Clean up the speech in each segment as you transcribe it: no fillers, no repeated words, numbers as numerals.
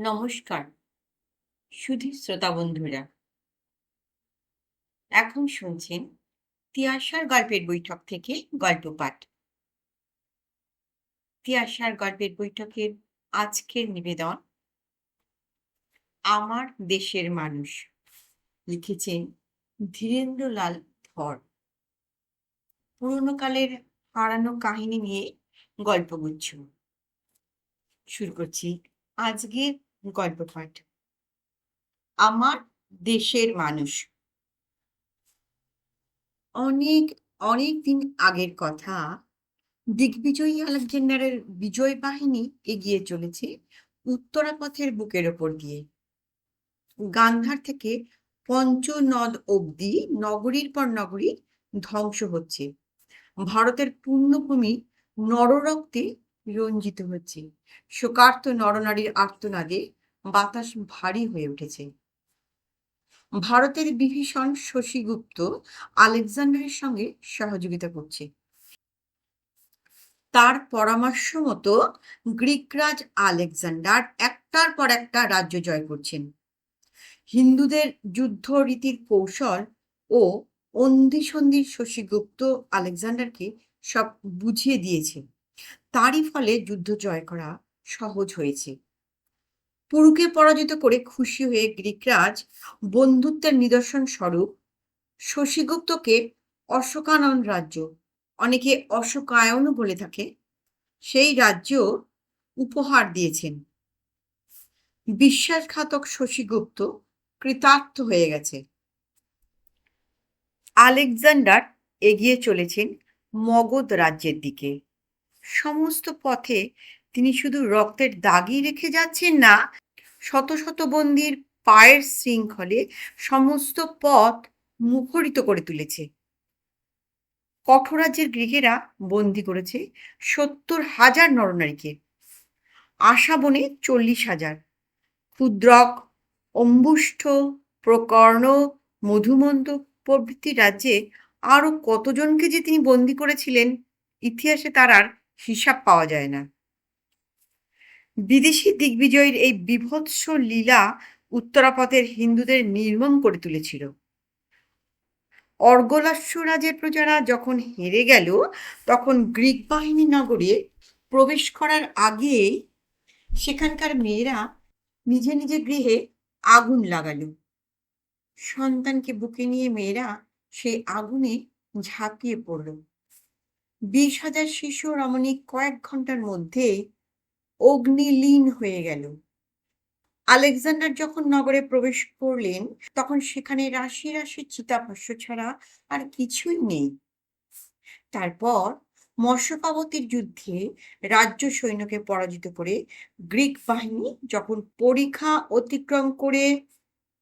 নমস্কার সুধী শ্রোতা বন্ধুরা, এখন শুনছেন তিয়াশার গল্পের বৈঠক থেকে গল্প পাঠ। তিয়াশার গল্পের বৈঠকের আজকের নিবেদন আমার দেশের মানুষ, লিখেছেন ধীরেন্দ্রলাল ধর। পুরোনো কালের হারানো কাহিনী নিয়ে গল্পগুচ্ছ শুরু করছি আজকের গল্প পাঠ। আমার দেশের মানুষ। অনেক অনেক দিন আগের কথা। দিগ্বিজয়ী আলেকজান্ডারের বিজয় বাহিনী এগিয়ে চলেছে উত্তরাপথের বুকের ওপর দিয়ে। গান্ধার থেকে পঞ্চনদ অবধি নগরীর পর নগরী ধ্বংস হচ্ছে। ভারতের পূর্ণভূমি নররক্তে রঞ্জিত হচ্ছে। শোকার্ত নরনারীর আর্তনাদে বাতাস ভারী হয়ে উঠেছে। ভারতের বিভীষণ শশীগুপ্ত আলেকজান্ডারের সঙ্গে সহযোগিতা করছে। তার পরামর্শ মতো গ্রিকরাজ আলেকজান্ডার একটার পর একটা রাজ্য জয় করছেন। হিন্দুদের যুদ্ধ রীতির কৌশল ও অন্ধিসন্ধির শশীগুপ্ত আলেকজান্ডারকে সব বুঝিয়ে দিয়েছে। তারই ফলে যুদ্ধ জয় করা সহজ হয়েছে। পুরুকে পরাজিত করে খুশি হয়ে গ্রিকরাজ বন্ধুত্বের নিদর্শন স্বরূপ শশীগুপ্তকে অশোকানন রাজ্য, অনেকে অশোকায়নও বলে থাকে, সেই রাজ্য উপহার দিয়েছেন। বিশ্বাসঘাতক শশীগুপ্ত কৃতার্থ হয়ে গেছে। আলেকজান্ডার এগিয়ে চলেছেন মগধ রাজ্যের দিকে। সমস্ত পথে তিনি শুধু রক্তের দাগই রেখে যাচ্ছেন না, শত শত বন্দীর পায়ের শৃঙ্খলে সমস্ত পথ মুখরিত করে তুলেছে। কঠোরাজ্যের গৃহেরা বন্দী করেছে ৭০,০০০ নরনারীকে, আশাবনে ৪০,০০০, ক্ষুদ্রক, অম্বুষ্ঠ, প্রকর্ণ, মধুমন্ত প্রভৃতি রাজ্যে আরো কতজনকে যে তিনি বন্দী করেছিলেন, ইতিহাসে তার আর হিসাব পাওয়া যায় না। বিদেশি দিগ্বিজয়ের এই বিভৎস লীলা উত্তরাপথের হিন্দুদের নির্মম করে তুলেছিল। অর্গলাস্য রাজের প্রজারা যখন হেরে গেল, তখন গ্রিক বাহিনী নগরে প্রবেশ করার আগেই সেখানকার মেয়েরা নিজে নিজে গৃহে আগুন লাগালো। সন্তানকে বুকে নিয়ে মেয়েরা সেই আগুনে ঝাঁপিয়ে পড়ল। ২০,০০০ শিশু রমণী কয়েক ঘন্টার মধ্যে অগ্নিলীন হয়ে গেল। আলেকজান্ডার যখন নগরে প্রবেশ করলেন, তখন সেখানে রাশি রাশি চিতাভস্ম ছাড়া আর কিছুই নেই। তারপর মশকাবতীর যুদ্ধে রাজ্য সৈন্যকে পরাজিত করে গ্রিক বাহিনী যখন পরিখা অতিক্রম করে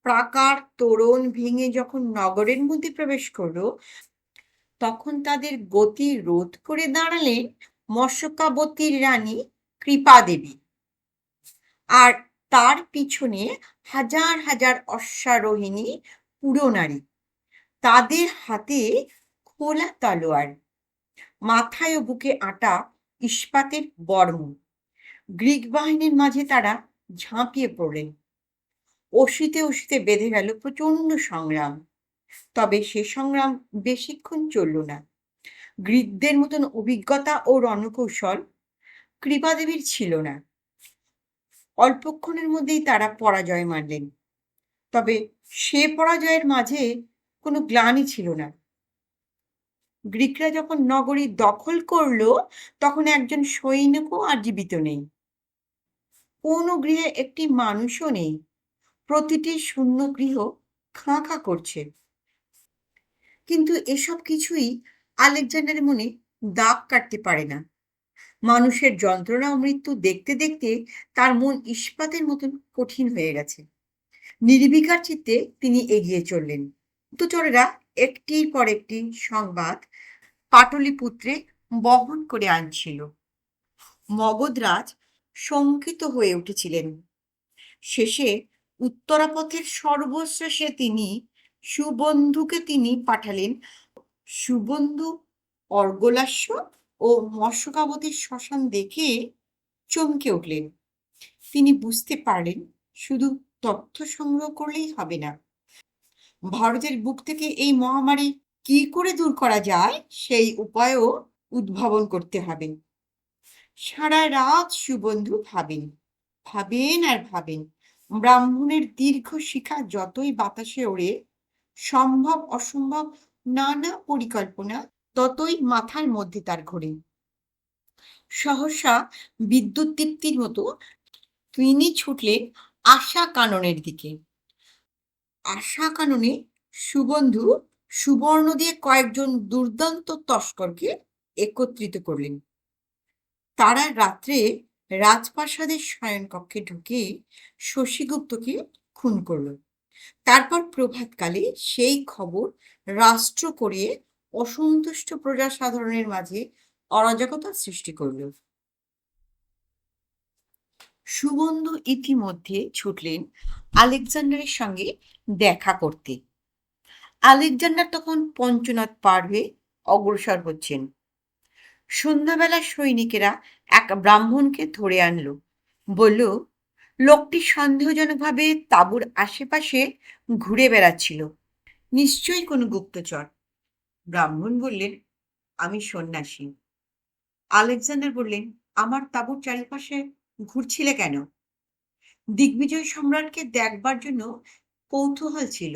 প্রাকার তোরণ ভেঙে যখন নগরের মধ্যে প্রবেশ করলো, তখন তাদের গতি রোধ করে দাঁড়ালেন মশকাবতীর রানী কৃপা দেবী, আর তার পিছনে হাজার হাজার অশ্বারোহিণী পুরনারী, তাদের হাতে খোলা তলোয়ার, মাথায় ও বুকে আটা ইস্পাতের বর্ম। গ্রিক বাহিনীর মাঝে তারা ঝাঁপিয়ে পড়লেন। অসিতে অসিতে বেঁধে গেল প্রচন্ড সংগ্রাম। তবে সে সংগ্রাম বেশিক্ষণ চলল না। গ্রিকদের মতন অভিজ্ঞতা ও রণকৌশল কৃপাদেবীর ছিল না। অল্পক্ষণের মধ্যেই তারা পরাজয় মানলেন। তবে সে পরাজয়ের মাঝে কোনো গ্লানি ছিল না। গ্রিকরা যখন নগরী দখল করলো, তখন একজন সৈনিকও আর জীবিত নেই। কোনো গৃহে একটি মানুষও নেই। প্রতিটি শূন্য গৃহ খাঁ খাঁ করছে। কিন্তু এসব কিছুই আলেকজান্ডারের মনে দাগ কাটতে পারে না। মানুষের যন্ত্রণা ও মৃত্যু দেখতে দেখতে তার মন ইস্পাতের মতন কঠিন হয়ে গেছে। নির্বিকার চিত্তে তিনি এগিয়ে চললেন। গুপ্তচরেরা একটির পর একটি সংবাদ পাটলিপুত্রে বহন করে আনছিল। মগধরাজ শঙ্কিত হয়ে উঠেছিলেন। শেষে উত্তরাপথের সর্বশেষে সুবন্ধুকে তিনি পাঠালেন। সুবন্ধু অর্গলাস্য ও মশকাবতীর শ্মশান দেখে চমকে উঠলেন। তিনি বুঝতে পারলেন শুধু তথ্য সংগ্রহ করলেই হবে না, ভারতের বুক থেকে এই মহামারী কি করে দূর করা যায় সেই উপায়ও উদ্ভাবন করতে হবে। সারা রাত সুবন্ধু ভাবেন, ভাবেন আর ভাবেন। ব্রাহ্মণের দীর্ঘ শিখা যতই বাতাসে ওড়ে, সম্ভব অসম্ভব নানা পরিকল্পনা ততই মাথার মধ্যে তার ঘোরে। সহসা বিদ্যুৎ দীপ্তির মতো তিনি ছুটলেন আশা কাননের দিকে। আশা কাননে সুবন্ধু সুবর্ণ দিয়ে কয়েকজন দুর্দান্ত তস্করকে একত্রিত করলেন। তারা রাত্রে রাজপ্রাসাদের শয়নকক্ষে ঢুকে শশীগুপ্তকে খুন করল। তারপর প্রভাতকালে সেই খবর রাষ্ট্র করে অসন্তুষ্ট প্রজা সাধারণের মাঝে অরাজকতা সৃষ্টি করল। সুবন্ধু ইতিমধ্যে ছুটলেন আলেকজান্ডারের সঙ্গে দেখা করতে। আলেকজান্ডার তখন পঞ্চনদ পার হয়ে অগ্রসর হচ্ছেন। সন্ধ্যাবেলা সৈনিকেরা এক ব্রাহ্মণকে ধরে আনলো। বলল, লোকটি সন্দেহজনকভাবে তাঁবুর আশেপাশে ঘুরে বেড়াচ্ছিল, নিশ্চয়ই কোনো গুপ্তচর। ব্রাহ্মণ বললেন, আমি সন্ন্যাসী। আলেকজান্ডার বললেন, আমার তাঁবুর চারিপাশে ঘুরছিলে কেন? দিগ্বিজয় সম্রাটকে দেখবার জন্য কৌতূহল ছিল।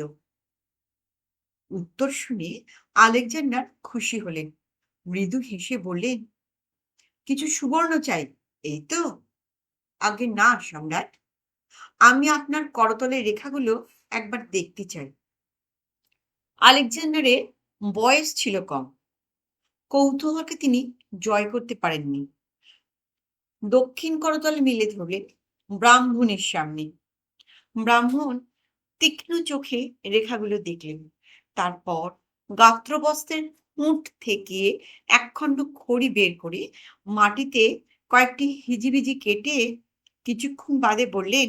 উত্তর শুনে আলেকজান্ডার খুশি হলেন, মৃদু হেসে বললেন, কিছু সুবর্ণ চাই, এই তো? আগে না সম্রাট, আমি আপনার করতলের রেখাগুলো একবার দেখতে চাই। আলেকজান্ডারের বয়স ছিল কম, কৌতূহলকে তিনি জয় করতে পারেননি। দক্ষিণ করতলে মিলে ধরলেন ব্রাহ্মণের সামনে। ব্রাহ্মণ তীক্ষ্ণ চোখে রেখাগুলো দেখলেন। তারপর গাত্রবস্ত্রের মুঠ থেকে একখণ্ড খড়ি বের করে মাটিতে কয়েকটি হিজিবিজি কেটে কিছুক্ষণ বাদে বললেন,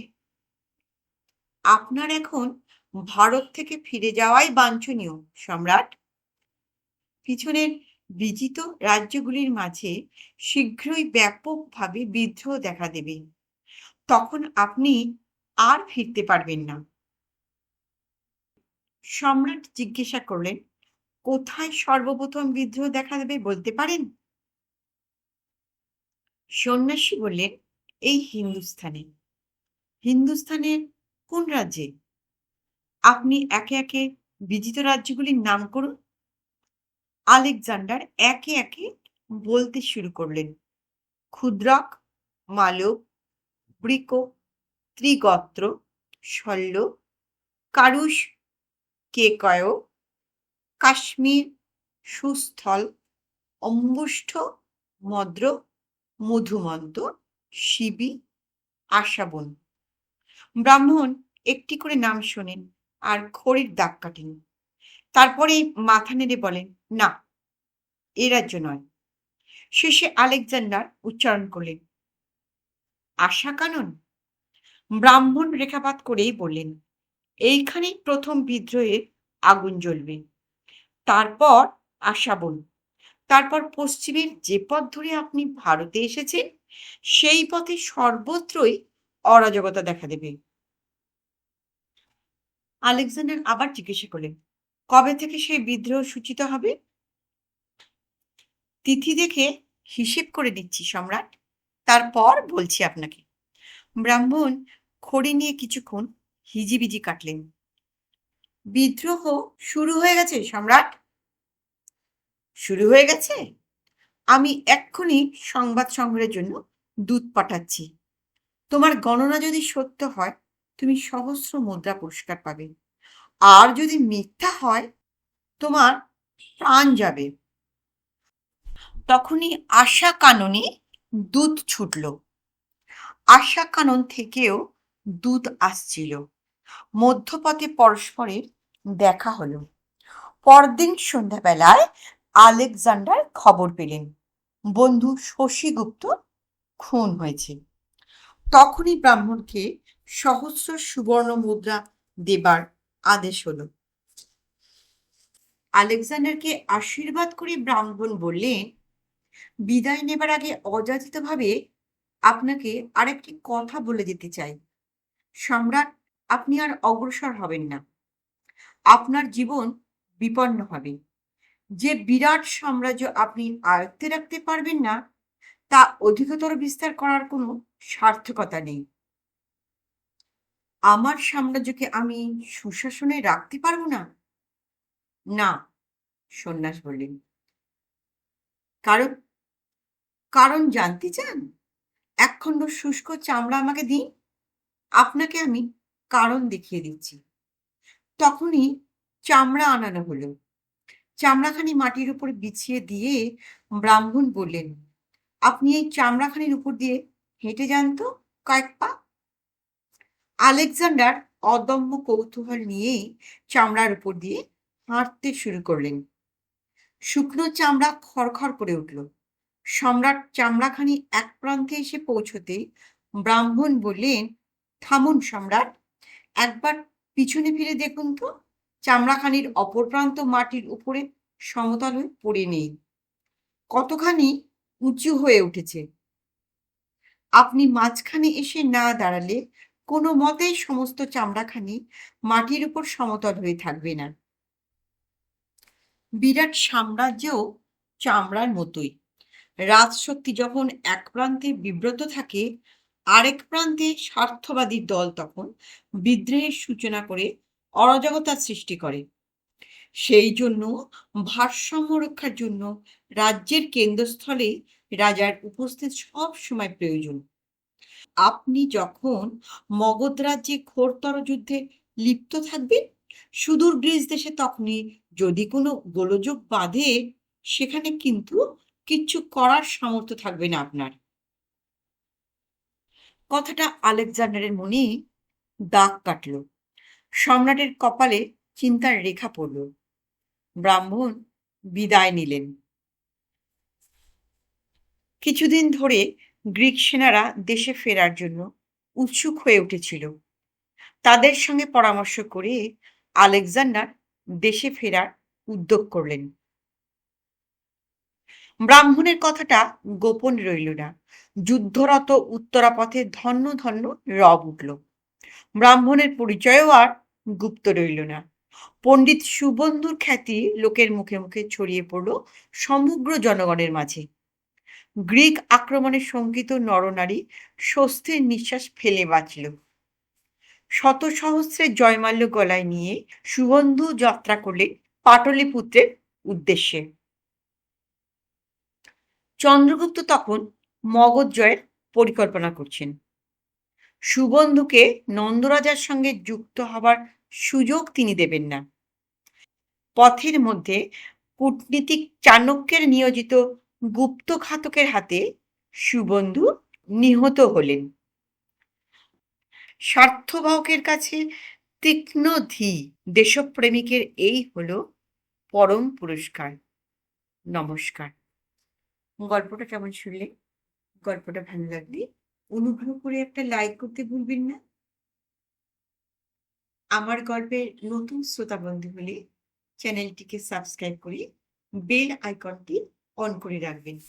আপনার এখন ভারত থেকে ফিরে যাওয়াই বাঞ্ছনীয় সম্রাট। পিছনের বিজিত রাজ্যগুলির মাঝে শীঘ্রই ব্যাপকভাবে বিদ্রোহ দেখা দেবে, তখন আপনি আর ফিরতে পারবেন না। সম্রাট জিজ্ঞাসা করলেন, কোথায় সর্বপ্রথম বিদ্রোহ দেখা দেবে বলতে পারেন? সন্ন্যাসী বললেন, এই হিন্দুস্থানে। হিন্দুস্থানের কোন রাজ্যে? আপনি একে একে বিজিত রাজ্যগুলির নাম করুন। আলেকজান্ডার একে একে বলতে শুরু করলেন, ক্ষুদ্রাক, মালব, বৃক, ত্রিগত্র, শল্য, কারুষ, কেকয়, কাশ্মীর, সুস্থল, অম্বুষ্ঠ, মদ্র, মধুমন্ত, শিবি, আশাবন। ব্রাহ্মণ একটি করে নাম শোনেন আর খড়ির দাগ কাটেন। তারপরে মাথা নেড়ে বলেন, না, এ রাজ্য নয়। শেষে আলেকজান্ডার উচ্চারণ করলেন, আশা কানন। ব্রাহ্মণ রেখাপাত করেই বললেন, এইখানেই প্রথম বিদ্রোহের আগুন জ্বলবে। তারপর আশাবন, তারপর পশ্চিমের যে পথ ধরে আপনি ভারতে এসেছেন সেই পথে সর্বত্রই অরাজকতা দেখা দেবে। আলেকজান্ডার আবার জিজ্ঞাসা করলেন, কবে থেকে সেই বিদ্রোহ সূচিত হবে? তিথি দেখে হিসেব করে দিচ্ছি সম্রাট, তারপর বলছি আপনাকে। ব্রাহ্মণ খড়ি নিয়ে কিছুক্ষণ হিজিবিজি কাটলেন। বিদ্রোহ শুরু হয়ে গেছে সম্রাট। শুরু হয়ে গেছে? আমি এক্ষুনি সংবাদ সংগ্রহের জন্য দূত পাঠাচ্ছি। তোমার গণনা যদি সত্য হয়, তুমি সহস্র মুদ্রা পুরস্কার পাবে, আর যদি মিথ্যা হয় তোমার প্রাণ যাবে। তখনই আশা কাননে দূত ছুটল। আশা কানন থেকেও দূত আসছিল। মধ্যপথে পরস্পরের দেখা হলো। পরদিন সন্ধ্যাবেলায় আলেকজান্ডার খবর পেলেন বন্ধু শশীগুপ্ত খুন হয়েছে। তখনই ব্রাহ্মণকে সহস্র সুবর্ণ মুদ্রা দেবার আদেশ হলো। আলেকজান্ডারকে আশীর্বাদ করে ব্রাহ্মণ বললেন, বিদায় নেবার আগে অযাচিতভাবে আপনাকে আরেকটি কথা বলে যেতে চাই। সম্রাট, আপনি আর অগ্রসর হবেন না। আপনার জীবন বিপন্ন হবে। যে বিরাট সাম্রাজ্য আপনি আয়ত্তে রাখতে পারবেন না, তা অধিকতর বিস্তার করার কোনো সার্থকতা নেই। আমার সাম্রাজ্যকে আমি সুশাসনে রাখতে পারবো না? না, সন্ন্যাস বললেন। কারণ কারণ জানতে চান? একখণ্ড শুষ্ক চামড়া আমাকে দিন, আপনাকে আমি কারণ দেখিয়ে দিচ্ছি। তখনই চামড়া আনানো হলো। চামড়াখানি মাটির উপর বিছিয়ে দিয়ে ব্রাহ্মণ বললেন, আপনি এই চামড়াখানির উপর দিয়ে হেঁটে যান তো কয়েক পা। আলেকজান্ডার অদম্য কৌতূহল নিয়েই চামড়ার উপর দিয়ে হাঁটতে শুরু করলেন। শুকনো চামড়া খড়খড় করে উঠল। সম্রাট চামড়াখানি এক প্রান্তে এসে পৌঁছতেই ব্রাহ্মণ বললেন, থামুন সম্রাট, একবার পিছনে ফিরে দেখুন তো, চামড়াখানির অপর প্রান্ত মাটির উপরে সমতল হয়ে পড়ে নেই, কতখানি উঁচু হয়ে উঠেছে। আপনি মাঝখানে এসে না দাঁড়ালে কোনো মতেই সমস্ত চামড়াখানি মাটির উপর সমতল হয়ে থাকবে না। বিরাট সাম্রাজ্যও চামড়ার মতোই। রাজশক্তি যখন এক প্রান্তে বিব্রত থাকে, আরেক প্রান্তে স্বার্থবাদী দল তখন বিদ্রোহের সূচনা করে অরাজকতার সৃষ্টি করে। সেই জন্য ভারসাম্য রক্ষার জন্য রাজ্যের কেন্দ্রস্থলে রাজার উপস্থিত সব সময় প্রয়োজন। আপনি যখন মগধ রাজ্যে ঘোরতর যুদ্ধে লিপ্ত থাকবেন, সুদূর গ্রিস দেশে তখনই যদি কোনো গোলযোগ বাঁধে, সেখানে কিন্তু কিচ্ছু করার সামর্থ্য থাকবে না আপনার। কথাটা আলেকজান্ডারের মনে দাগ কাটল। সম্রাটের কপালে চিন্তার রেখা পড়ল। ব্রাহ্মণ বিদায় নিলেন। কিছুদিন ধরে গ্রিক সেনারা দেশে ফেরার জন্য উৎসুক হয়ে উঠেছিল। তাদের সঙ্গে পরামর্শ করে আলেকজান্ডার দেশে ফেরার উদ্যোগ করলেন। ব্রাহ্মণের কথাটা গোপন রইল না। যুদ্ধরত উত্তরাপথে ধন্য ধন্য রব উঠল। ব্রাহ্মণের পরিচয়ও আর গুপ্ত রইল না। পণ্ডিত সুবন্ধুর খ্যাতি লোকের মুখে মুখে ছড়িয়ে পড়ল সমগ্র জনগণের মাঝে। গ্রিক আক্রমণে শঙ্কিত নরনারী স্বস্তির নিঃশ্বাস ফেলে বাঁচল। শত সহস্রের জয়মাল্য গলায় নিয়ে সুবন্ধু যাত্রা করলেন পাটলিপুত্রের উদ্দেশ্যে। চন্দ্রগুপ্ত তখন মগধ জয়ের পরিকল্পনা করছেন। সুবন্ধুকে নন্দরাজার সঙ্গে যুক্ত হবার সুযোগ তিনি দেবেন না। পথের মধ্যে কূটনীতিক চাণক্যের নিয়োজিত গুপ্তঘাতকের হাতে সুবন্ধু নিহত হলেন। স্বার্থবাহকের কাছে তীক্ষ্ণ ধী দেশপ্রেমিকের এই হলো পরম পুরস্কার। নমস্কার। গল্পটা কেমন শুনলে? গল্পটা ভালো লাগলে অনুগ্রহ করে একটা লাইক করতে ভুলবেন না। আমার গল্পের নতুন শ্রোতা বন্ধু হলে চ্যানেলটিকে সাবস্ক্রাইব করে বেল আইকনটি অন করে রাখবেন।